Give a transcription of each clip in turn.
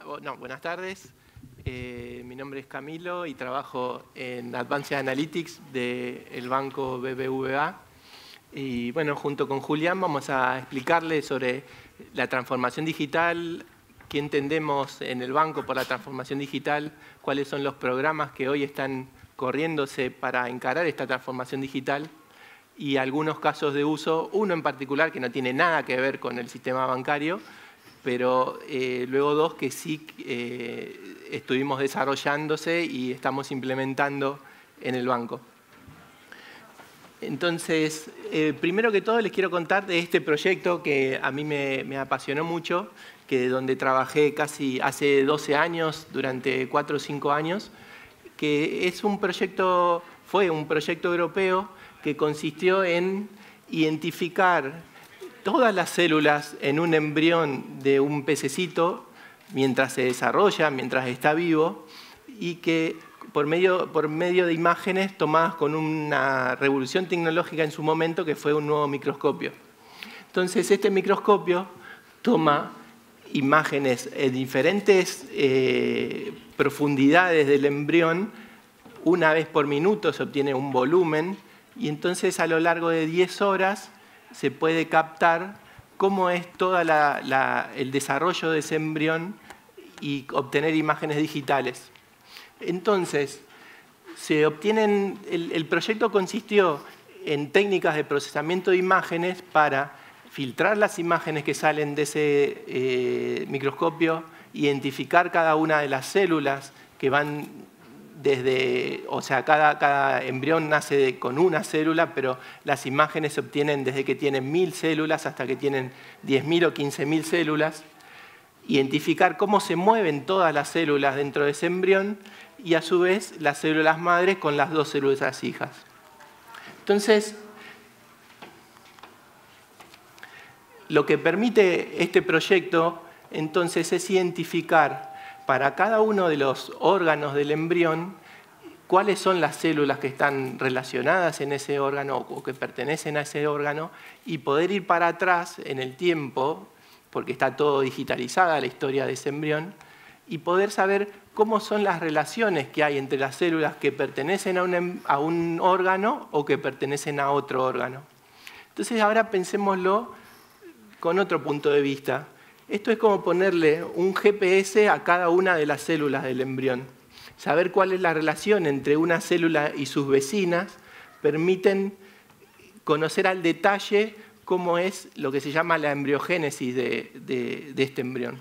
Buenas tardes. Mi nombre es Camilo y trabajo en Advanced Analytics del banco BBVA. Y bueno, junto con Julián vamos a explicarle sobre la transformación digital, qué entendemos en el banco por la transformación digital, cuáles son los programas que hoy están corriéndose para encarar esta transformación digital y algunos casos de uso, uno en particular que no tiene nada que ver con el sistema bancario, pero luego dos que sí estuvimos desarrollándose y estamos implementando en el banco. Entonces, primero que todo les quiero contar de este proyecto que a mí me apasionó mucho, donde trabajé casi hace 12 años, durante 4 o 5 años, que es fue un proyecto europeo que consistió en identificar todas las células en un embrión de un pececito mientras se desarrolla, mientras está vivo, y que por medio de imágenes tomadas con una revolución tecnológica en su momento, que fue un nuevo microscopio. Entonces, este microscopio toma imágenes en diferentes profundidades del embrión. Una vez por minuto se obtiene un volumen, y entonces a lo largo de 10 horas se puede captar cómo es todo el desarrollo de ese embrión y obtener imágenes digitales. Entonces, el proyecto consistió en técnicas de procesamiento de imágenes para filtrar las imágenes que salen de ese microscopio, identificar cada una de las células que van cada embrión nace con una célula, pero las imágenes se obtienen desde que tienen 1000 células hasta que tienen 10.000 o 15.000 células. Identificar cómo se mueven todas las células dentro de ese embrión y a su vez las células madres con las 2 células hijas. Entonces, lo que permite este proyecto entonces es identificar para cada uno de los órganos del embrión cuáles son las células que están relacionadas en ese órgano o que pertenecen a ese órgano y poder ir para atrás en el tiempo, porque está todo digitalizada la historia de ese embrión, y poder saber cómo son las relaciones que hay entre las células que pertenecen a un órgano o que pertenecen a otro órgano. Entonces ahora pensémoslo con otro punto de vista. Esto es como ponerle un GPS a cada una de las células del embrión. Saber cuál es la relación entre una célula y sus vecinas permiten conocer al detalle cómo es lo que se llama la embriogénesis de este embrión.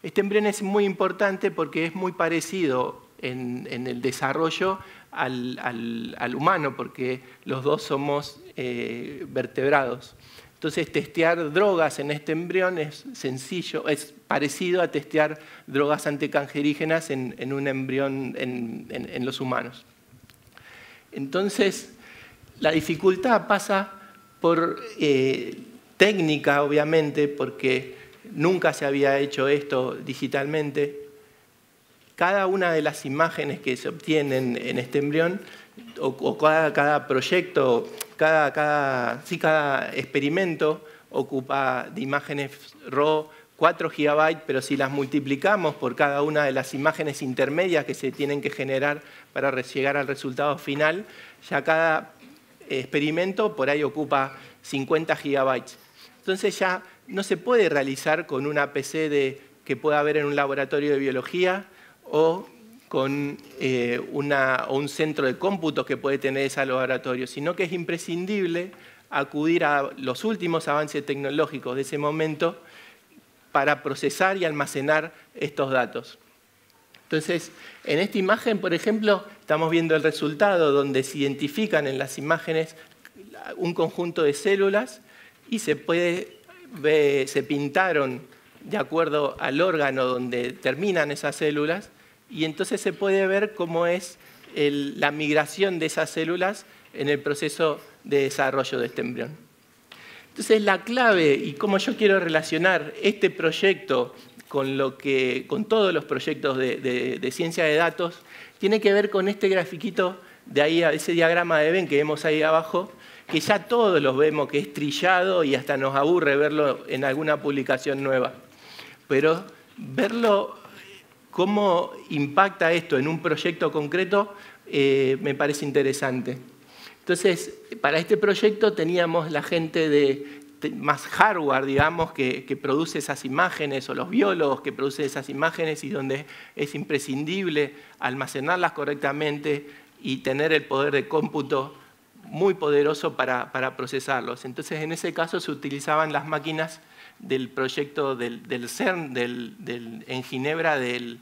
Este embrión es muy importante porque es muy parecido en el desarrollo al humano, porque los dos somos vertebrados. Entonces, testear drogas en este embrión es sencillo, es parecido a testear drogas anticancerígenas en un embrión en los humanos. Entonces, la dificultad pasa por técnica, obviamente, porque nunca se había hecho esto digitalmente. Cada una de las imágenes que se obtienen en este embrión, o cada proyecto, cada experimento ocupa de imágenes RAW 4 GB, pero si las multiplicamos por cada una de las imágenes intermedias que se tienen que generar para llegar al resultado final, ya cada experimento por ahí ocupa 50 GB. Entonces ya no se puede realizar con una PC que pueda haber en un laboratorio de biología o con un centro de cómputo que puede tener ese laboratorio, sino que es imprescindible acudir a los últimos avances tecnológicos de ese momento para procesar y almacenar estos datos. Entonces, en esta imagen, por ejemplo, estamos viendo el resultado donde se identifican en las imágenes un conjunto de células y se pintaron de acuerdo al órgano donde terminan esas células, y entonces se puede ver cómo es la migración de esas células en el proceso de desarrollo de este embrión. Entonces la clave y cómo yo quiero relacionar este proyecto con todos los proyectos de ciencia de datos tiene que ver con este grafiquito de ahí, ese diagrama de Venn que vemos ahí abajo, que ya todos los vemos que es trillado y hasta nos aburre verlo en alguna publicación nueva. Pero verlo cómo impacta esto en un proyecto concreto me parece interesante. Entonces, para este proyecto teníamos la gente de más hardware, digamos, que produce esas imágenes, o los biólogos que producen esas imágenes y donde es imprescindible almacenarlas correctamente y tener el poder de cómputo muy poderoso para procesarlos. Entonces, en ese caso se utilizaban las máquinas del proyecto del CERN, en Ginebra, del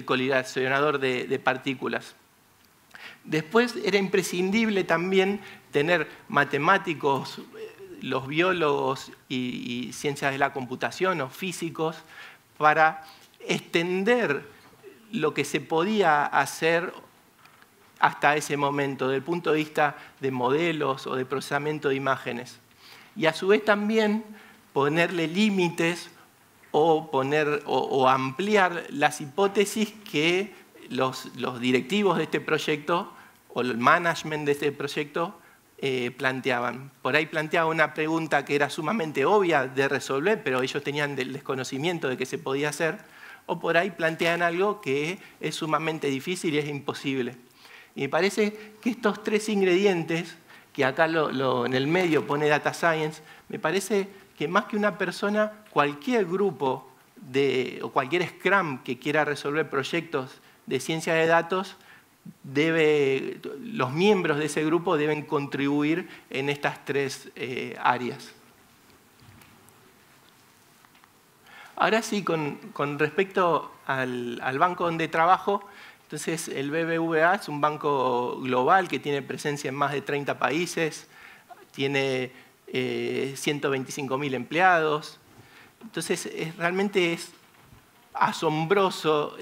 colisionador de partículas. Después era imprescindible también tener matemáticos, los biólogos y ciencias de la computación o físicos para extender lo que se podía hacer hasta ese momento, desde el punto de vista de modelos o de procesamiento de imágenes. Y a su vez también ponerle límites o ampliar las hipótesis que los directivos de este proyecto o el management de este proyecto planteaban. Por ahí planteaba una pregunta que era sumamente obvia de resolver, pero ellos tenían el desconocimiento de que se podía hacer, o por ahí plantean algo que es sumamente difícil y es imposible. Y me parece que estos tres ingredientes, que acá en el medio pone Data Science, me parece que más que una persona, cualquier grupo o cualquier Scrum que quiera resolver proyectos de ciencia de datos, los miembros de ese grupo deben contribuir en estas tres áreas. Ahora sí, con respecto al banco donde trabajo, entonces el BBVA es un banco global que tiene presencia en más de 30 países, tiene 125.000 empleados. Entonces realmente es asombroso,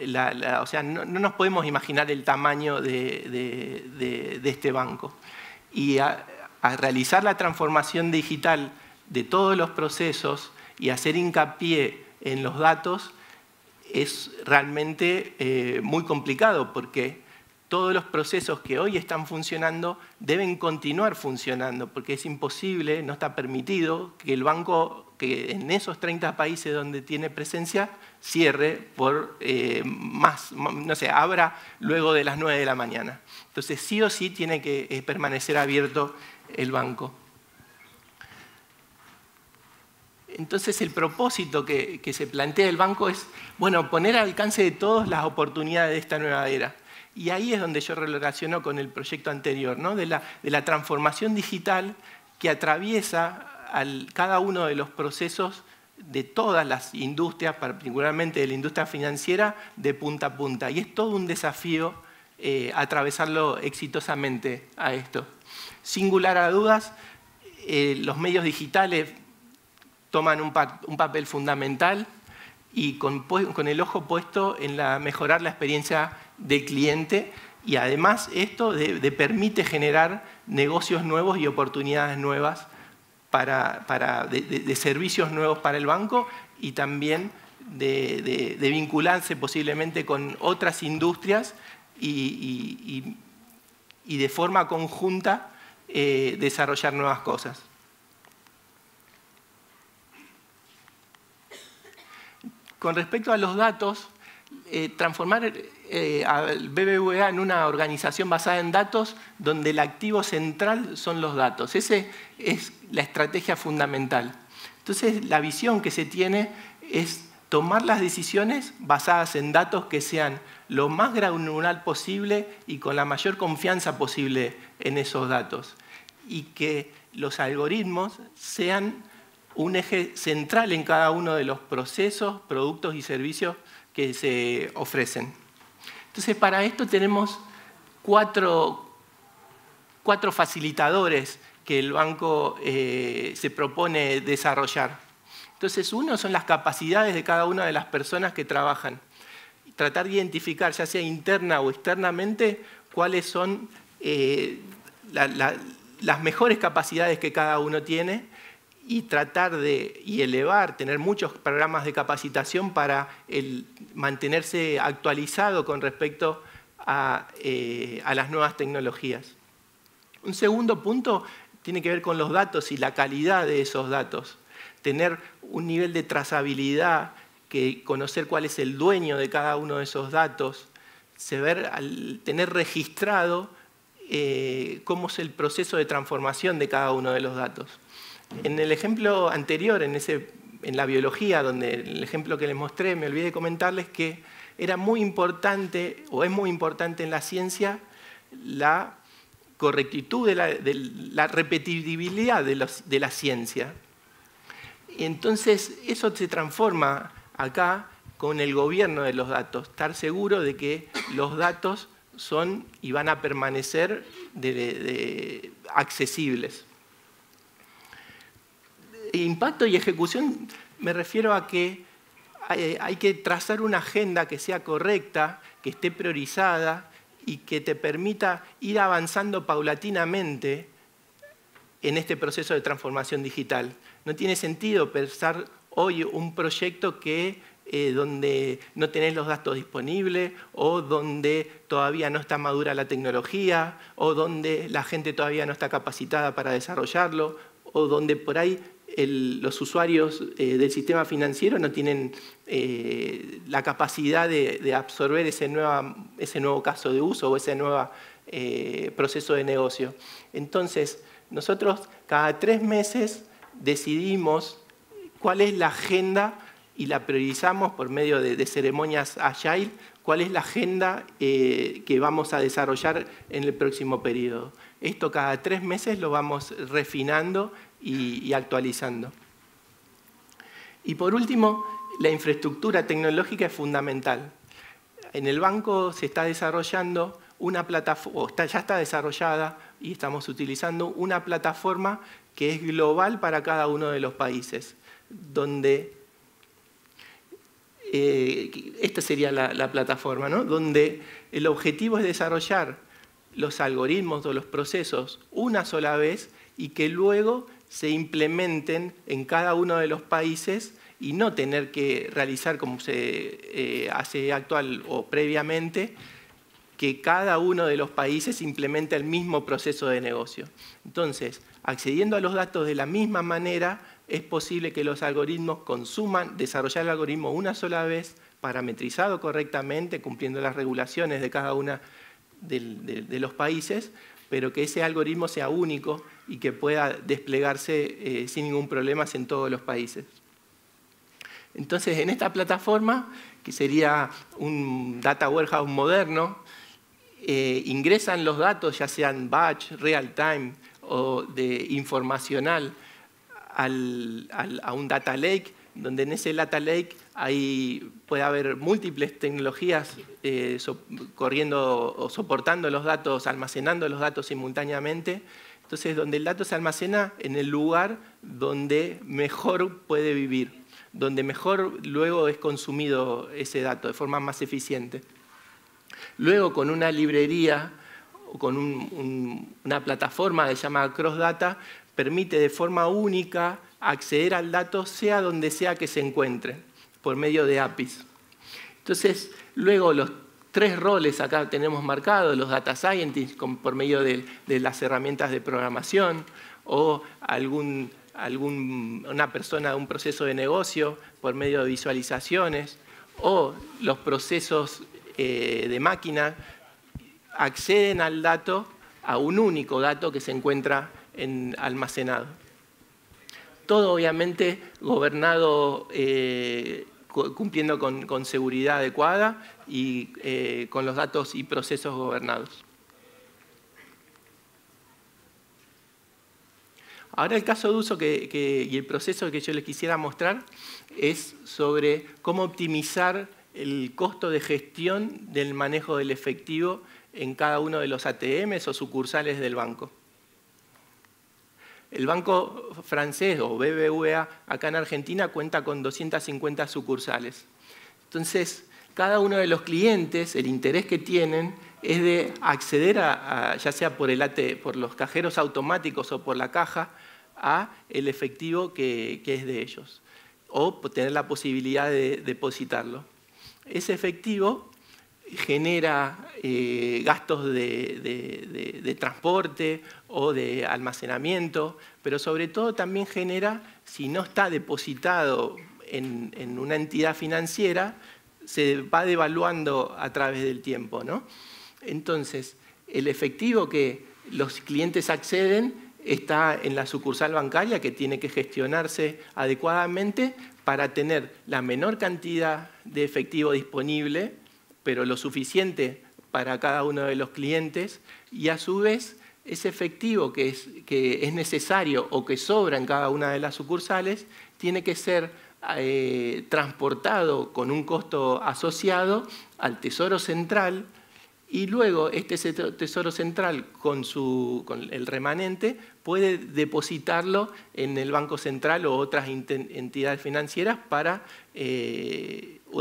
o sea, no nos podemos imaginar el tamaño de este banco. Y a realizar la transformación digital de todos los procesos y hacer hincapié en los datos es realmente muy complicado, porque todos los procesos que hoy están funcionando deben continuar funcionando, porque es imposible, no está permitido que el banco, que en esos 30 países donde tiene presencia, cierre por no sé, abra luego de las 9 de la mañana. Entonces, sí o sí tiene que permanecer abierto el banco. Entonces, el propósito que se plantea el banco es, bueno, poner al alcance de todos las oportunidades de esta nueva era. Y ahí es donde yo relaciono con el proyecto anterior, ¿no? de la transformación digital que atraviesa cada uno de los procesos de todas las industrias, particularmente de la industria financiera, de punta a punta. Y es todo un desafío atravesarlo exitosamente a esto. Sin lugar a dudas, los medios digitales toman un papel fundamental y con el ojo puesto en mejorar la experiencia del cliente, y además esto permite generar negocios nuevos y oportunidades nuevas de servicios nuevos para el banco, y también de vincularse posiblemente con otras industrias y de forma conjunta desarrollar nuevas cosas. Con respecto a los datos, transformar al BBVA en una organización basada en datos donde el activo central son los datos. Esa es la estrategia fundamental. Entonces, la visión que se tiene es tomar las decisiones basadas en datos que sean lo más granular posible y con la mayor confianza posible en esos datos. Y que los algoritmos sean un eje central en cada uno de los procesos, productos y servicios que se ofrecen. Entonces, para esto tenemos cuatro facilitadores que el banco se propone desarrollar. Entonces, uno son las capacidades de cada una de las personas que trabajan. Tratar de identificar, ya sea interna o externamente, cuáles son las mejores capacidades que cada uno tiene, y tratar de elevar, tener muchos programas de capacitación para mantenerse actualizado con respecto a las nuevas tecnologías. Un segundo punto tiene que ver con los datos y la calidad de esos datos. Tener un nivel de trazabilidad que conocer cuál es el dueño de cada uno de esos datos, al tener registrado cómo es el proceso de transformación de cada uno de los datos. En el ejemplo anterior, en la biología, donde el ejemplo que les mostré, me olvidé de comentarles que era muy importante, o es muy importante en la ciencia, la correctitud, la repetibilidad de la ciencia. Entonces, eso se transforma acá con el gobierno de los datos, estar seguro de que los datos son y van a permanecer accesibles. Impacto y ejecución, me refiero a que hay que trazar una agenda que sea correcta, que esté priorizada y que te permita ir avanzando paulatinamente en este proceso de transformación digital. No tiene sentido pensar hoy un proyecto donde no tenés los datos disponibles, o donde todavía no está madura la tecnología, o donde la gente todavía no está capacitada para desarrollarlo, o donde por ahí los usuarios del sistema financiero no tienen la capacidad de absorber ese nuevo caso de uso o ese nuevo proceso de negocio. Entonces, nosotros cada 3 meses decidimos cuál es la agenda y la priorizamos por medio de ceremonias Agile, cuál es la agenda que vamos a desarrollar en el próximo periodo. Esto cada 3 meses lo vamos refinando y actualizando. Y por último, la infraestructura tecnológica es fundamental. En el banco se está desarrollando una plataforma, ya está desarrollada y estamos utilizando una plataforma que es global para cada uno de los países, donde esta sería la plataforma, ¿no? Donde el objetivo es desarrollar los algoritmos o los procesos una sola vez y que luego se implementen en cada uno de los países y no tener que realizar, como se hace actual o previamente, que cada uno de los países implemente el mismo proceso de negocio. Entonces, accediendo a los datos de la misma manera, es posible que los algoritmos desarrollar el algoritmo una sola vez, parametrizado correctamente, cumpliendo las regulaciones de cada uno de los países, pero que ese algoritmo sea único y que pueda desplegarse sin ningún problema en todos los países. Entonces, en esta plataforma, que sería un data warehouse moderno, ingresan los datos, ya sean batch, real time o informacional, a un data lake, donde en ese data lake puede haber múltiples tecnologías corriendo o soportando los datos, almacenando los datos simultáneamente. Entonces, donde el dato se almacena en el lugar donde mejor puede vivir, donde mejor luego es consumido ese dato de forma más eficiente. Luego, con una librería o con una plataforma que se llama CrossData, permite de forma única acceder al dato sea donde sea que se encuentre, por medio de APIs. Entonces, luego los 3 roles acá tenemos marcados, los data scientists por medio de las herramientas de programación, o una persona de un proceso de negocio por medio de visualizaciones, o los procesos de máquina acceden al dato, a un único dato que se encuentra almacenado. Todo obviamente gobernado, cumpliendo con seguridad adecuada y con los datos y procesos gobernados. Ahora el caso de uso y el proceso que yo les quisiera mostrar es sobre cómo optimizar el costo de gestión del manejo del efectivo en cada uno de los ATMs o sucursales del banco. El banco francés o BBVA acá en Argentina cuenta con 250 sucursales. Entonces, cada uno de los clientes, el interés que tienen es de acceder ya sea por los cajeros automáticos o por la caja, a el efectivo que es de ellos, o tener la posibilidad de depositarlo. Ese efectivo genera gastos de transporte o de almacenamiento, pero sobre todo también genera, si no está depositado en una entidad financiera se va devaluando a través del tiempo, ¿no? Entonces, el efectivo que los clientes acceden está en la sucursal bancaria, que tiene que gestionarse adecuadamente para tener la menor cantidad de efectivo disponible, pero lo suficiente para cada uno de los clientes, y a su vez ese efectivo que es necesario o que sobra en cada una de las sucursales tiene que ser transportado con un costo asociado al Tesoro Central, y luego este Tesoro Central con el remanente puede depositarlo en el Banco Central o otras entidades financieras para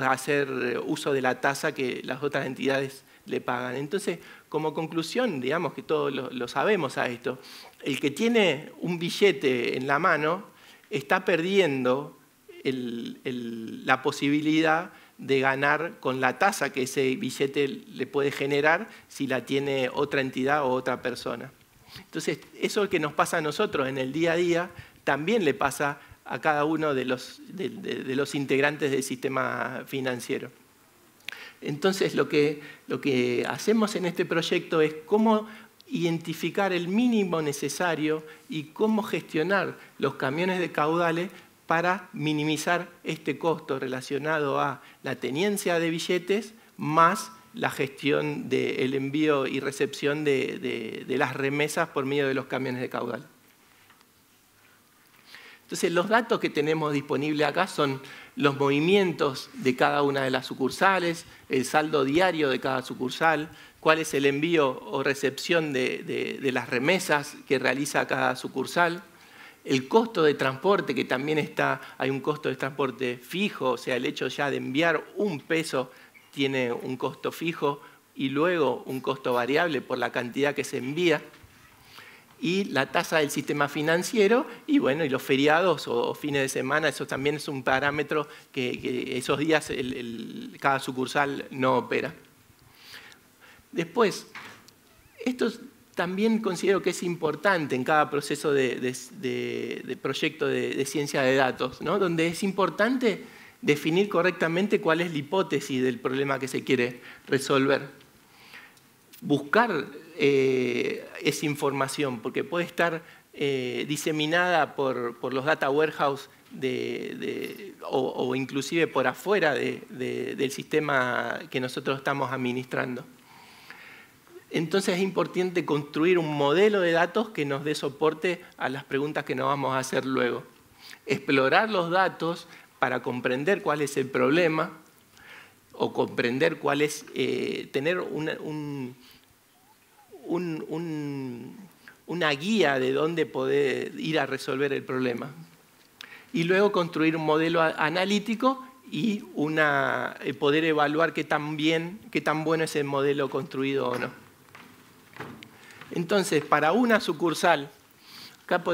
hacer uso de la tasa que las otras entidades le pagan. Entonces, como conclusión, digamos que todos lo sabemos a esto, el que tiene un billete en la mano está perdiendo la posibilidad de ganar con la tasa que ese billete le puede generar si la tiene otra entidad o otra persona. Entonces, eso que nos pasa a nosotros en el día a día también le pasa a cada uno de los integrantes del sistema financiero. Entonces, lo que hacemos en este proyecto es cómo identificar el mínimo necesario y cómo gestionar los camiones de caudales para minimizar este costo relacionado a la tenencia de billetes más la gestión del envío y recepción de las remesas por medio de los camiones de caudal. Entonces, los datos que tenemos disponibles acá son los movimientos de cada una de las sucursales, el saldo diario de cada sucursal, cuál es el envío o recepción de las remesas que realiza cada sucursal, el costo de transporte, que también hay un costo de transporte fijo, o sea, el hecho ya de enviar un peso tiene un costo fijo y luego un costo variable por la cantidad que se envía, y la tasa del sistema financiero, y bueno, y los feriados o fines de semana, eso también es un parámetro que esos días cada sucursal no opera. Después, esto también considero que es importante en cada proceso de proyecto de ciencia de datos, ¿no? Donde es importante definir correctamente cuál es la hipótesis del problema que se quiere resolver. Buscar esa información, porque puede estar diseminada por los data warehouse o inclusive por afuera del sistema que nosotros estamos administrando. Entonces es importante construir un modelo de datos que nos dé soporte a las preguntas que nos vamos a hacer luego. Explorar los datos para comprender cuál es el problema o comprender cuál es, tener una guía de dónde poder ir a resolver el problema. Y luego construir un modelo analítico y poder evaluar qué tan bueno es el modelo construido o no. Entonces, para una sucursal, acá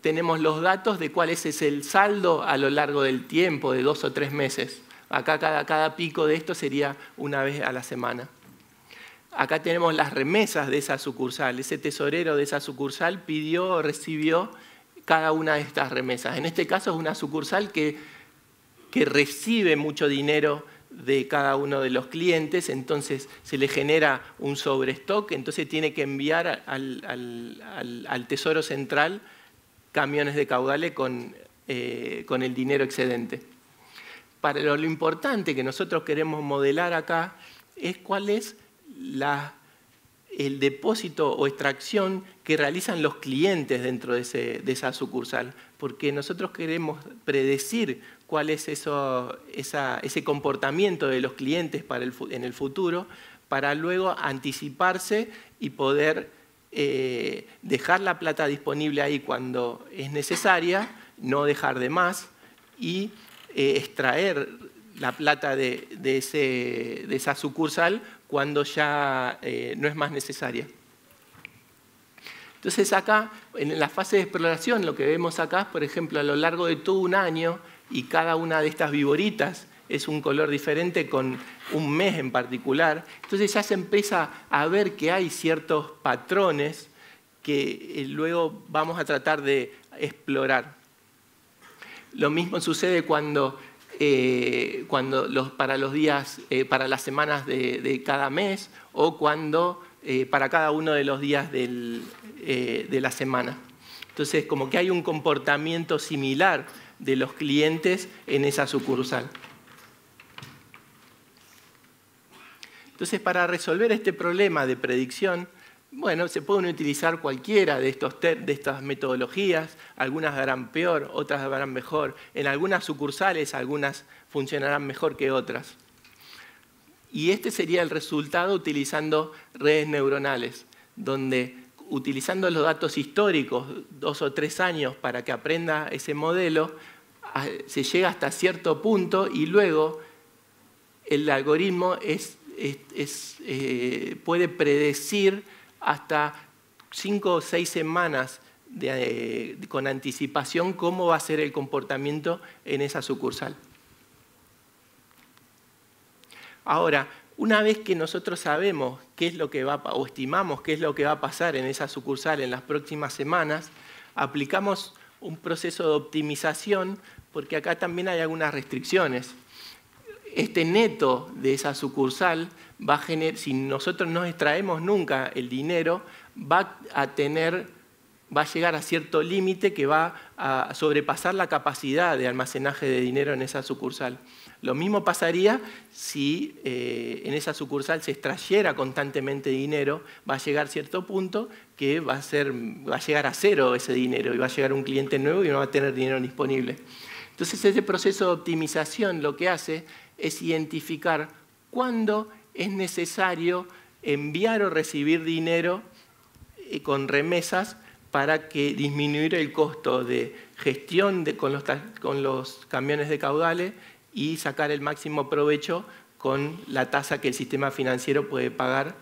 tenemos los datos de cuál es el saldo a lo largo del tiempo, de 2 o 3 meses. Acá cada pico de esto sería una vez a la semana. Acá tenemos las remesas de esa sucursal. Ese tesorero de esa sucursal pidió o recibió cada una de estas remesas. En este caso es una sucursal que recibe mucho dinero de cada uno de los clientes, entonces se le genera un sobrestock, entonces tiene que enviar al Tesoro Central camiones de caudales con el dinero excedente. Pero lo importante que nosotros queremos modelar acá es cuál es el depósito o extracción que realizan los clientes dentro de esa sucursal, porque nosotros queremos predecir cuál es ese comportamiento de los clientes en el futuro, para luego anticiparse y poder dejar la plata disponible ahí cuando es necesaria, no dejar de más, y extraer la plata de esa sucursal cuando ya no es más necesaria. Entonces acá, en la fase de exploración, lo que vemos acá, por ejemplo, a lo largo de todo un año, y cada una de estas viboritas es un color diferente con un mes en particular, entonces ya se empieza a ver que hay ciertos patrones que luego vamos a tratar de explorar. Lo mismo sucede cuando para los días, para las semanas de cada mes o cuando para cada uno de los días de la semana. Entonces, como que hay un comportamiento similar de los clientes en esa sucursal. Entonces, para resolver este problema de predicción, bueno, se pueden utilizar cualquiera de estas metodologías. Algunas harán peor, otras harán mejor. En algunas sucursales, algunas funcionarán mejor que otras. Y este sería el resultado utilizando redes neuronales, donde utilizando los datos históricos, 2 o 3 años para que aprenda ese modelo, se llega hasta cierto punto y luego el algoritmo puede predecir hasta 5 o 6 semanas con anticipación cómo va a ser el comportamiento en esa sucursal. Ahora, una vez que nosotros sabemos qué es lo que o estimamos qué es lo que va a pasar en esa sucursal en las próximas semanas, aplicamos un proceso de optimización, porque acá también hay algunas restricciones. Este neto de esa sucursal va a generar, si nosotros no extraemos nunca el dinero, va a llegar a cierto límite que va a sobrepasar la capacidad de almacenaje de dinero en esa sucursal. Lo mismo pasaría si en esa sucursal se extrayera constantemente dinero, va a llegar a cierto punto que va a llegar a cero ese dinero y va a llegar un cliente nuevo y no va a tener dinero disponible. Entonces, ese proceso de optimización lo que hace es identificar cuándo es necesario enviar o recibir dinero con remesas para disminuir el costo de gestión con los camiones de caudales y sacar el máximo provecho con la tasa que el sistema financiero puede pagar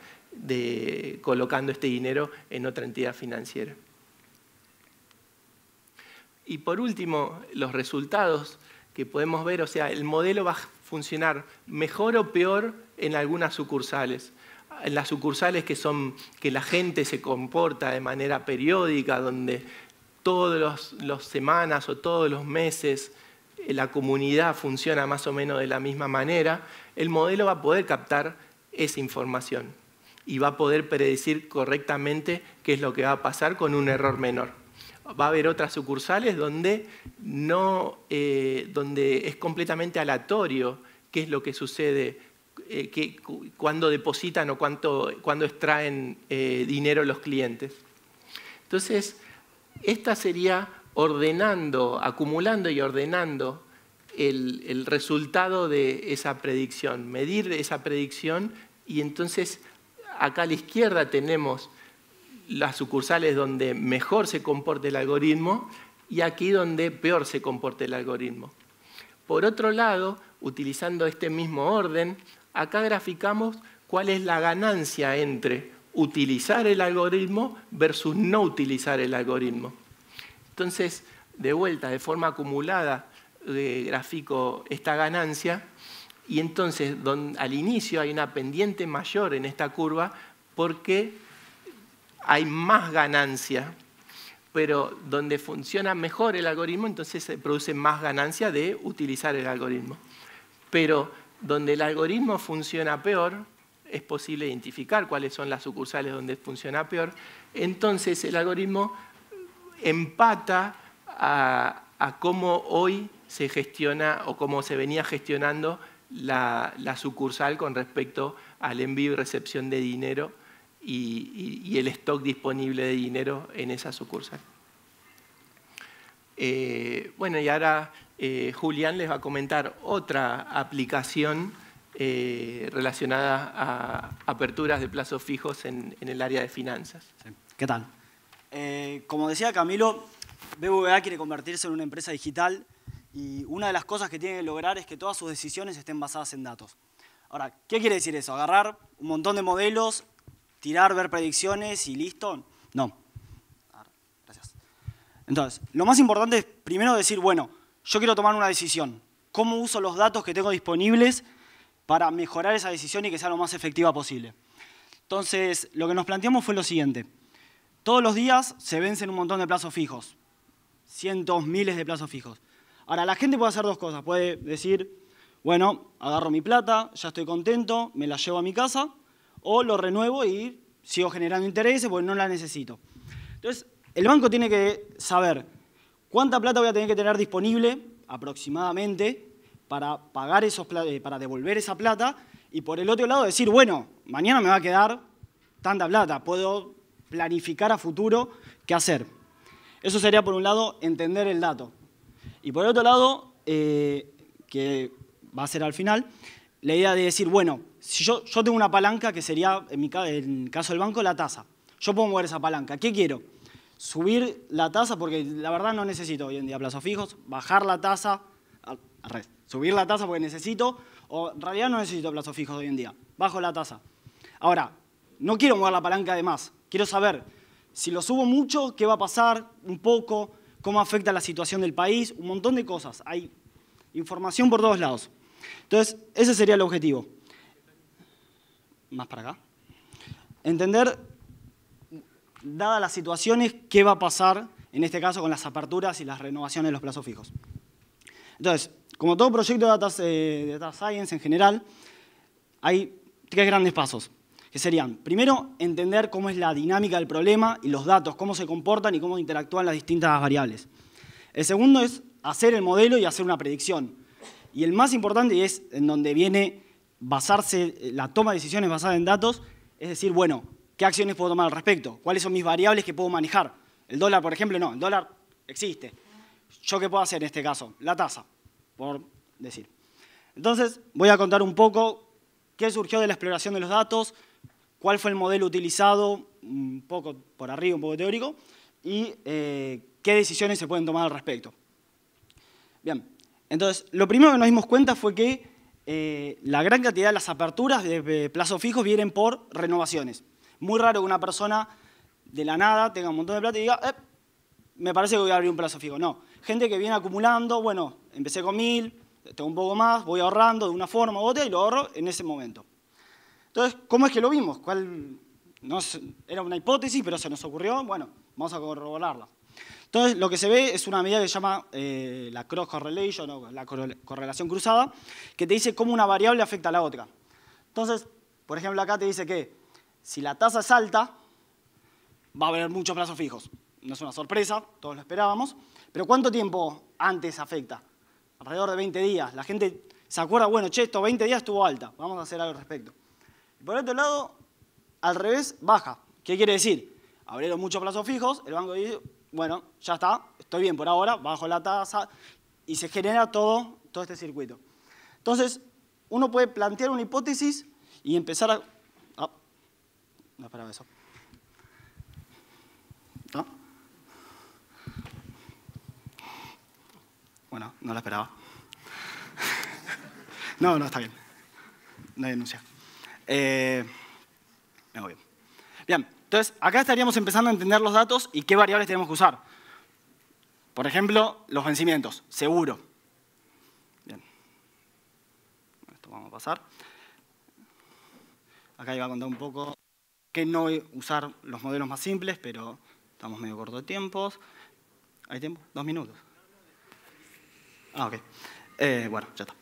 colocando este dinero en otra entidad financiera. Y por último, los resultados que podemos ver, o sea, el modelo va a funcionar mejor o peor en algunas sucursales. En las sucursales que la gente se comporta de manera periódica, donde todas las semanas o todos los meses la comunidad funciona más o menos de la misma manera, el modelo va a poder captar esa información y va a poder predecir correctamente qué es lo que va a pasar con un error menor. Va a haber otras sucursales donde es completamente aleatorio qué es lo que sucede, cuándo depositan o cuándo extraen dinero los clientes. Entonces, esta sería acumulando y ordenando el resultado de esa predicción, medir esa predicción, y entonces acá a la izquierda tenemos las sucursales donde mejor se comporta el algoritmo y aquí donde peor se comporta el algoritmo. Por otro lado, utilizando este mismo orden, acá graficamos cuál es la ganancia entre utilizar el algoritmo versus no utilizar el algoritmo. Entonces, de vuelta, de forma acumulada, grafico esta ganancia y entonces al inicio hay una pendiente mayor en esta curva porque hay más ganancia, pero donde funciona mejor el algoritmo, entonces se produce más ganancia de utilizar el algoritmo. Pero donde el algoritmo funciona peor, es posible identificar cuáles son las sucursales donde funciona peor, entonces el algoritmo empata a cómo hoy se gestiona o cómo se venía gestionando la sucursal con respecto al envío y recepción de dinero y el stock disponible de dinero en esa sucursal. Bueno, y ahora Julián les va a comentar otra aplicación relacionada a aperturas de plazos fijos en el área de finanzas. Sí. ¿Qué tal? Como decía Camilo, BBVA quiere convertirse en una empresa digital y una de las cosas que tiene que lograr es que todas sus decisiones estén basadas en datos. Ahora, ¿qué quiere decir eso? ¿Agarrar un montón de modelos, tirar, ver predicciones y listo? No. Gracias. Entonces, lo más importante es primero decir, bueno, yo quiero tomar una decisión. ¿Cómo uso los datos que tengo disponibles para mejorar esa decisión y que sea lo más efectiva posible? Entonces, lo que nos planteamos fue lo siguiente. Todos los días se vencen un montón de plazos fijos. Cientos, miles de plazos fijos. Ahora, la gente puede hacer dos cosas. Puede decir, bueno, agarro mi plata, ya estoy contento, me la llevo a mi casa, o lo renuevo y sigo generando intereses porque no la necesito. Entonces, el banco tiene que saber cuánta plata voy a tener que tener disponible aproximadamente para pagar para devolver esa plata, y por el otro lado decir, bueno, mañana me va a quedar tanta plata, puedo planificar a futuro qué hacer. Eso sería, por un lado, entender el dato. Y por el otro lado, que va a ser al final, la idea de decir, bueno, si yo tengo una palanca que sería, en el caso del banco, la tasa. Yo puedo mover esa palanca. ¿Qué quiero? Subir la tasa, porque la verdad no necesito hoy en día plazos fijos, bajar la tasa, subir la tasa porque necesito, o en realidad no necesito plazos fijos hoy en día, bajo la tasa. Ahora, no quiero mover la palanca de más, quiero saber si lo subo mucho, qué va a pasar, un poco, cómo afecta la situación del país, un montón de cosas. Hay información por todos lados. Entonces, ese sería el objetivo. Más para acá. Entender, dadas las situaciones, qué va a pasar, en este caso, con las aperturas y las renovaciones de los plazos fijos. Entonces, como todo proyecto de Data Science en general, hay 3 grandes pasos, que serían, primero, entender cómo es la dinámica del problema y los datos, cómo se comportan y cómo interactúan las distintas variables. El segundo es hacer el modelo y hacer una predicción. Y el más importante, es en donde viene basarse la toma de decisiones basada en datos, es decir, bueno, ¿qué acciones puedo tomar al respecto? ¿Cuáles son mis variables que puedo manejar? El dólar, por ejemplo, no, el dólar existe. ¿Yo qué puedo hacer en este caso? La tasa, por decir. Entonces, voy a contar un poco qué surgió de la exploración de los datos, cuál fue el modelo utilizado, un poco por arriba, un poco teórico, y qué decisiones se pueden tomar al respecto. Bien, entonces, lo primero que nos dimos cuenta fue que la gran cantidad de las aperturas de plazos fijos vienen por renovaciones. Muy raro que una persona de la nada tenga un montón de plata y diga, me parece que voy a abrir un plazo fijo. No, gente que viene acumulando, bueno, empecé con 1000, tengo un poco más, voy ahorrando de una forma u otra y lo ahorro en ese momento. Entonces, ¿cómo es que lo vimos? Era una hipótesis, pero se nos ocurrió, bueno, vamos a corroborarla. Entonces, lo que se ve es una medida que se llama la cross correlation, o la correlación cruzada, que te dice cómo una variable afecta a la otra. Entonces, por ejemplo, acá te dice que si la tasa es alta, va a haber muchos plazos fijos. No es una sorpresa, todos lo esperábamos, pero ¿cuánto tiempo antes afecta? Alrededor de 20 días. La gente se acuerda, bueno, che, estos 20 días estuvo alta, vamos a hacer algo al respecto. Y por otro lado, al revés, baja. ¿Qué quiere decir? Abrieron muchos plazos fijos, el banco dice, bueno, ya está, estoy bien por ahora, bajo la tasa, y se genera todo este circuito. Entonces, uno puede plantear una hipótesis y empezar a... no esperaba eso. ¿No? Bueno, no la esperaba. No, está bien. No hay denuncia. Me voy bien. Bien, entonces acá estaríamos empezando a entender los datos y qué variables tenemos que usar. Por ejemplo, los vencimientos, seguro. Bien. Esto vamos a pasar. Acá iba a contar un poco que no usar los modelos más simples, pero estamos medio corto de tiempos. ¿Hay tiempo? 2 minutos. Ok. Bueno, ya está.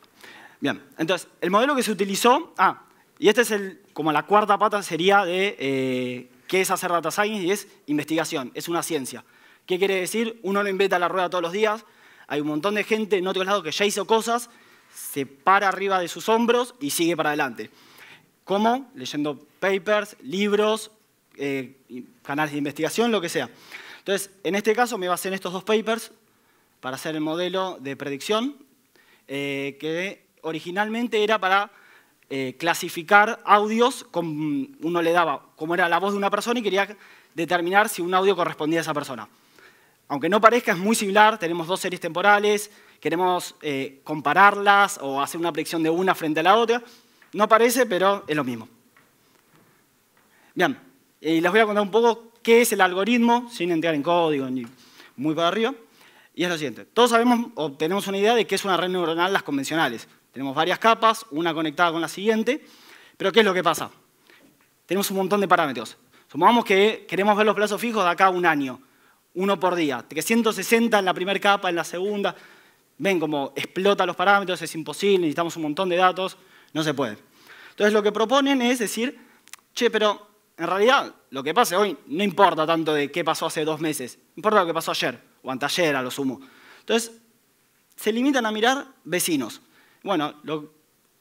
Bien, entonces, el modelo que se utilizó... y este es como la cuarta pata sería de qué es hacer data science, y es investigación, es una ciencia. ¿Qué quiere decir? Uno no inventa la rueda todos los días. Hay un montón de gente en otros lados que ya hizo cosas, se para arriba de sus hombros y sigue para adelante. ¿Cómo? Leyendo papers, libros, canales de investigación, lo que sea. Entonces, en este caso me basé en estos 2 papers para hacer el modelo de predicción, que originalmente era para clasificar audios. Uno le daba cómo era la voz de una persona y quería determinar si un audio correspondía a esa persona. Aunque no parezca, es muy similar. Tenemos 2 series temporales, queremos compararlas o hacer una predicción de una frente a la otra. No parece, pero es lo mismo. Bien, les voy a contar un poco qué es el algoritmo, sin entrar en código ni muy para arriba. Y es lo siguiente. Todos sabemos o tenemos una idea de qué es una red neuronal, las convencionales. Tenemos varias capas, una conectada con la siguiente. Pero ¿qué es lo que pasa? Tenemos un montón de parámetros. Supongamos que queremos ver los plazos fijos de acá a un año. 1 por día. 360 en la primera capa, en la segunda. ven cómo explota los parámetros, es imposible, necesitamos un montón de datos, no se puede. Entonces lo que proponen es decir, che, pero en realidad lo que pase hoy no importa tanto de qué pasó hace 2 meses, importa lo que pasó ayer o anteayer a lo sumo. Entonces se limitan a mirar vecinos. Bueno,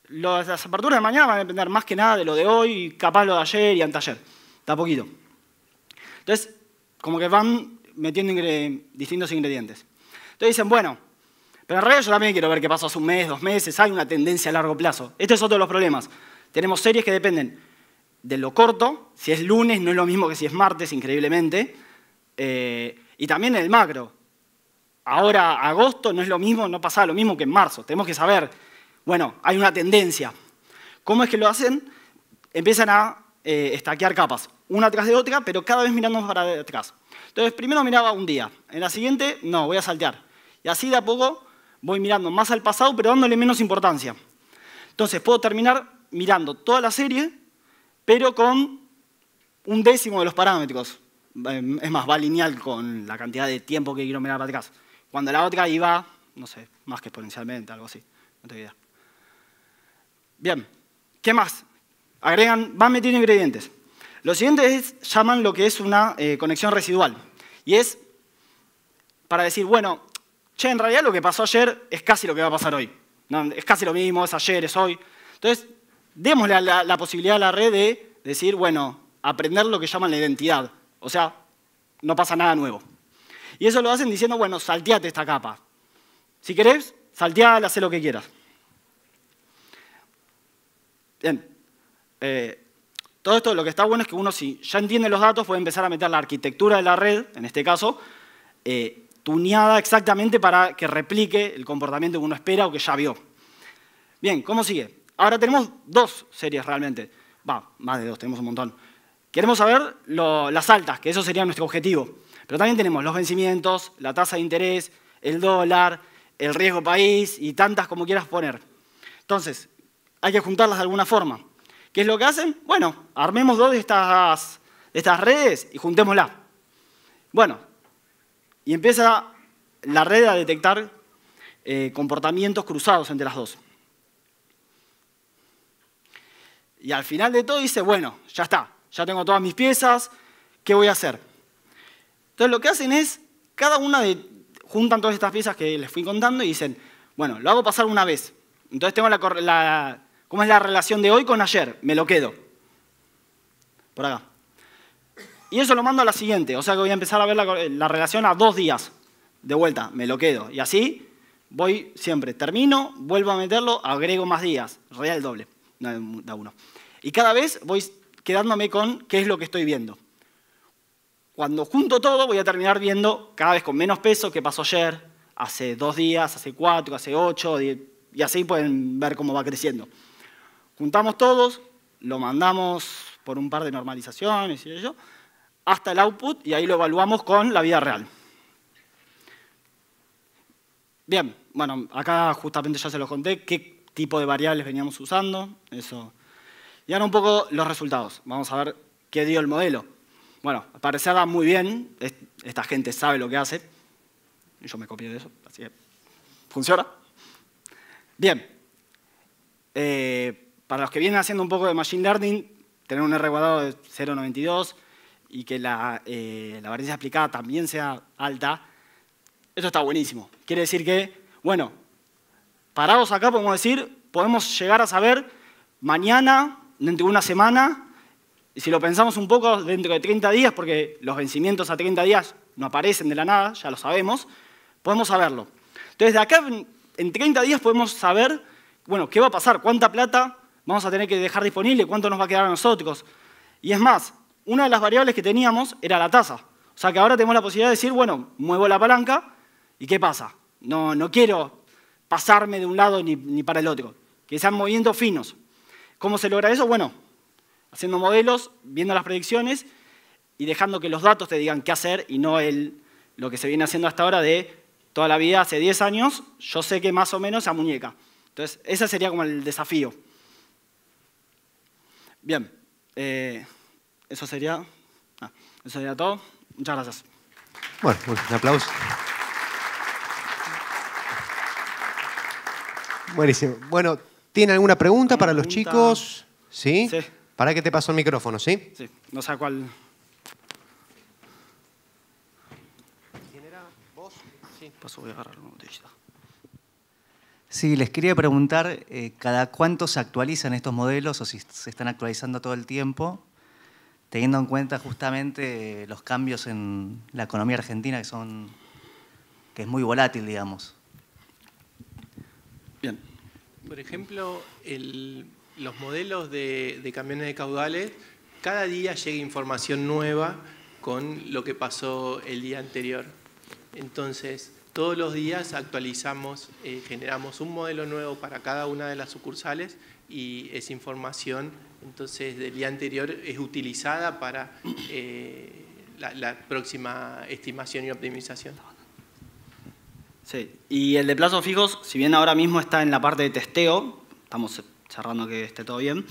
las aperturas de mañana van a depender más que nada de lo de hoy y capaz lo de ayer y anteayer. Está poquito. Entonces, como que van metiendo distintos ingredientes. Entonces dicen, bueno, pero en realidad yo también quiero ver qué pasó hace 1 mes, 2 meses, hay una tendencia a largo plazo. Este es otro de los problemas. Tenemos series que dependen de lo corto, si es lunes no es lo mismo que si es martes, increíblemente, y también el macro. Ahora, agosto no es lo mismo, no pasaba lo mismo que en marzo. Tenemos que saber, bueno, hay una tendencia. ¿Cómo es que lo hacen? Empiezan a stackear capas, una tras de otra, pero cada vez mirando más para atrás. Entonces, primero miraba un día, en la siguiente, no, voy a saltear. Y así de a poco voy mirando más al pasado, pero dándole menos importancia. Entonces, puedo terminar mirando toda la serie, pero con 1/10 de los parámetros. Es más, va lineal con la cantidad de tiempo que quiero mirar para atrás. Cuando la otra iba, no sé, más que exponencialmente, algo así. No tengo idea. Bien, ¿qué más? Van metiendo ingredientes. Lo siguiente llaman lo que es una conexión residual. Y es para decir, bueno, che, en realidad lo que pasó ayer es casi lo que va a pasar hoy. No, es casi lo mismo, es ayer, es hoy. Entonces, démosle la posibilidad a la red de decir, bueno, aprender lo que llaman la identidad. O sea, no pasa nada nuevo. Y eso lo hacen diciendo, bueno, salteate esta capa. Si querés, salteala, haz lo que quieras. Bien. Todo esto lo que está bueno es que uno, si ya entiende los datos, puede empezar a meter la arquitectura de la red, en este caso, tuneada exactamente para que replique el comportamiento que uno espera o que ya vio. Bien, ¿cómo sigue? Ahora tenemos 2 series realmente. Más de 2, tenemos un montón. Queremos saber las altas, que eso sería nuestro objetivo. Pero también tenemos los vencimientos, la tasa de interés, el dólar, el riesgo país y tantas como quieras poner. Entonces, hay que juntarlas de alguna forma. ¿Qué es lo que hacen? Bueno, armemos 2 de estas redes y juntémoslas. Bueno, y empieza la red a detectar comportamientos cruzados entre las 2. Y al final de todo dice, bueno, ya está, ya tengo todas mis piezas, ¿qué voy a hacer? Entonces lo que hacen es, juntan todas estas piezas que les fui contando y dicen, bueno, lo hago pasar una vez. Entonces tengo ¿cómo es la relación de hoy con ayer? Me lo quedo. Por acá. Y eso lo mando a la siguiente, o sea que voy a empezar a ver la relación a 2 días. De vuelta, me lo quedo. Y así voy siempre, termino, vuelvo a meterlo, agrego más días, real doble, no da 1. Y cada vez voy quedándome con qué es lo que estoy viendo. Cuando junto todo, voy a terminar viendo cada vez con menos peso qué pasó ayer, hace 2 días, hace 4, hace 8, y así pueden ver cómo va creciendo. Juntamos todos, lo mandamos por un par de normalizaciones y ello, hasta el output, y ahí lo evaluamos con la vida real. Bien, bueno, acá justamente ya se los conté qué tipo de variables veníamos usando, eso. Y ahora un poco los resultados. Vamos a ver qué dio el modelo. Bueno, al parecer va muy bien, esta gente sabe lo que hace, y yo me copié de eso, así que funciona. Bien, para los que vienen haciendo un poco de Machine Learning, tener un R cuadrado de 0,92 y que la varianza aplicada también sea alta, eso está buenísimo. Quiere decir que, bueno, parados acá podemos decir, podemos llegar a saber mañana, dentro de una semana, y si lo pensamos un poco, dentro de 30 días, porque los vencimientos a 30 días no aparecen de la nada, ya lo sabemos, podemos saberlo. Entonces, de acá en 30 días podemos saber, bueno, qué va a pasar, cuánta plata vamos a tener que dejar disponible, cuánto nos va a quedar a nosotros. Y es más, una de las variables que teníamos era la tasa. O sea que ahora tenemos la posibilidad de decir, bueno, muevo la palanca, ¿y qué pasa? No quiero pasarme de un lado ni para el otro, que sean movimientos finos. ¿Cómo se logra eso? Bueno, haciendo modelos, viendo las predicciones y dejando que los datos te digan qué hacer y no lo que se viene haciendo hasta ahora de toda la vida, hace 10 años, yo sé que más o menos esa muñeca. Entonces, ese sería como el desafío. Bien, eso sería todo. Muchas gracias. Bueno, un aplauso. Buenísimo. Bueno, ¿tiene alguna pregunta para los chicos? ¿Sí? Sí. Para que te paso el micrófono, ¿sí? Sí, no sé a cuál. ¿Quién era? ¿Vos? Sí. Paso, voy a agarrar una botellita. Sí, les quería preguntar, ¿cada cuánto se actualizan estos modelos o si se están actualizando todo el tiempo, teniendo en cuenta justamente los cambios en la economía argentina que es muy volátil, digamos? Bien. Por ejemplo, los modelos de camiones de caudales, cada día llega información nueva con lo que pasó el día anterior. Entonces, todos los días actualizamos, generamos un modelo nuevo para cada una de las sucursales y esa información, entonces, del día anterior es utilizada para la próxima estimación y optimización. Sí, y el de plazos fijos, si bien ahora mismo está en la parte de testeo, estamos cerrando que esté todo bien,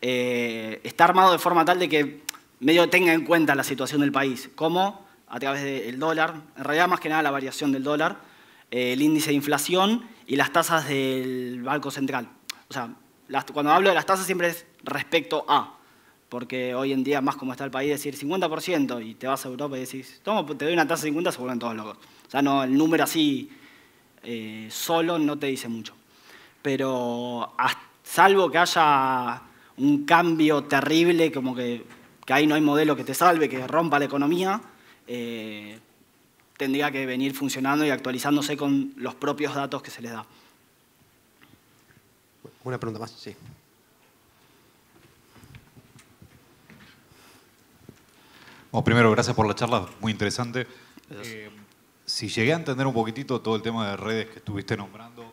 está armado de forma tal de que medio tenga en cuenta la situación del país. ¿Cómo? A través del dólar, en realidad más que nada la variación del dólar, el índice de inflación y las tasas del Banco Central. O sea, cuando hablo de las tasas siempre es respecto a, porque hoy en día más como está el país, decir 50% y te vas a Europa y decís, toma, te doy una tasa de 50, se vuelven todos locos. O sea, no, el número así solo no te dice mucho. Pero salvo que haya un cambio terrible, como que ahí no hay modelo que te salve, que rompa la economía, tendría que venir funcionando y actualizándose con los propios datos que se les da. Una pregunta más, sí. Bueno, primero, gracias por la charla, muy interesante. Si llegué a entender un poquitito todo el tema de redes que estuviste nombrando,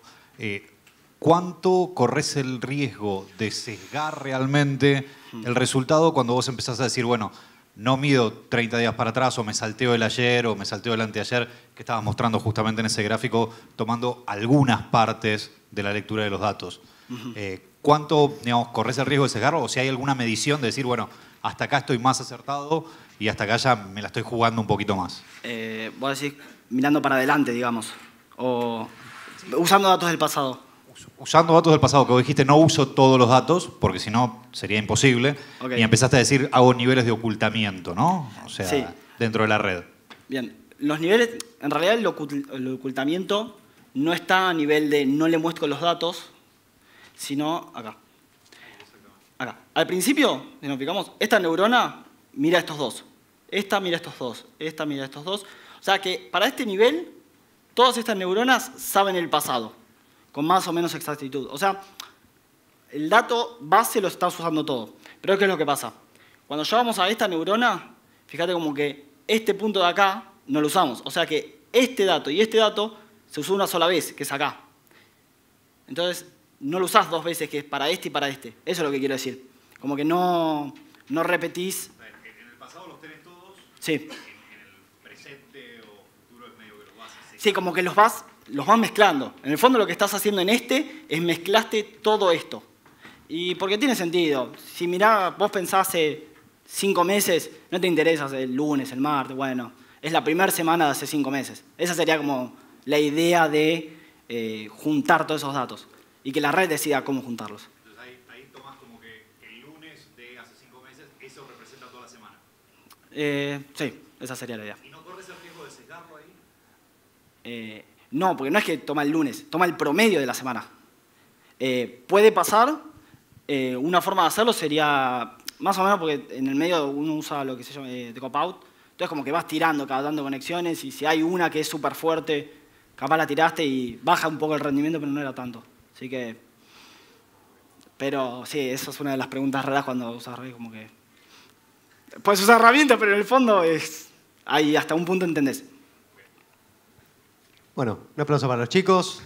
¿cuánto corres el riesgo de sesgar realmente el resultado cuando vos empezás a decir, bueno, no mido 30 días para atrás o me salteo el ayer o me salteo el anteayer, que estabas mostrando justamente en ese gráfico, tomando algunas partes de la lectura de los datos? ¿Cuánto, digamos, corres el riesgo de sesgar o si hay alguna medición de decir, bueno, hasta acá estoy más acertado y hasta acá ya me la estoy jugando un poquito más? Vos decís mirando para adelante, digamos, o usando datos del pasado. Usando datos del pasado, que vos dijiste no uso todos los datos, porque si no sería imposible, Okay. Y empezaste a decir hago niveles de ocultamiento, ¿no? O sea, Sí. dentro de la red. Bien, los niveles, en realidad el ocultamiento no está a nivel de no le muestro los datos, sino acá. Acá. Al principio, si nos fijamos, esta neurona mira estos dos. Esta mira estos dos. Esta mira estos dos. O sea que para este nivel, todas estas neuronas saben el pasado, con más o menos exactitud. O sea, el dato base lo estás usando todo. Pero ¿qué es lo que pasa? Cuando llevamos a esta neurona, fíjate como que este punto de acá no lo usamos. O sea que este dato y este dato se usó una sola vez, que es acá. Entonces, no lo usás dos veces, que es para este y para este. Eso es lo que quiero decir. Como que no repetís. En el pasado los tenés todos. Sí. En el presente o futuro es medio que los vas a... Sí, como que los vas mezclando. En el fondo lo que estás haciendo en este es mezclaste todo esto. Y porque tiene sentido. Si mirá, vos pensás hace 5 meses, no te interesa el lunes, el martes, bueno, es la primera semana de hace 5 meses. Esa sería como la idea de juntar todos esos datos y que la red decida cómo juntarlos. Entonces ahí tomás como que el lunes de hace 5 meses, eso representa toda la semana. Sí, esa sería la idea. ¿Y no corres el riesgo de sesgarlo ahí? No, porque no es que toma el lunes, toma el promedio de la semana. Puede pasar, una forma de hacerlo sería, más o menos porque en el medio uno usa lo que se llama de cop-out, entonces como que vas tirando, dando conexiones y si hay una que es súper fuerte, capaz la tiraste y baja un poco el rendimiento, pero no era tanto. Así que, pero sí, eso es una de las preguntas raras cuando usas redes, como que puedes usar herramientas, pero en el fondo es, ahí hasta un punto entendés. Bueno, un aplauso para los chicos.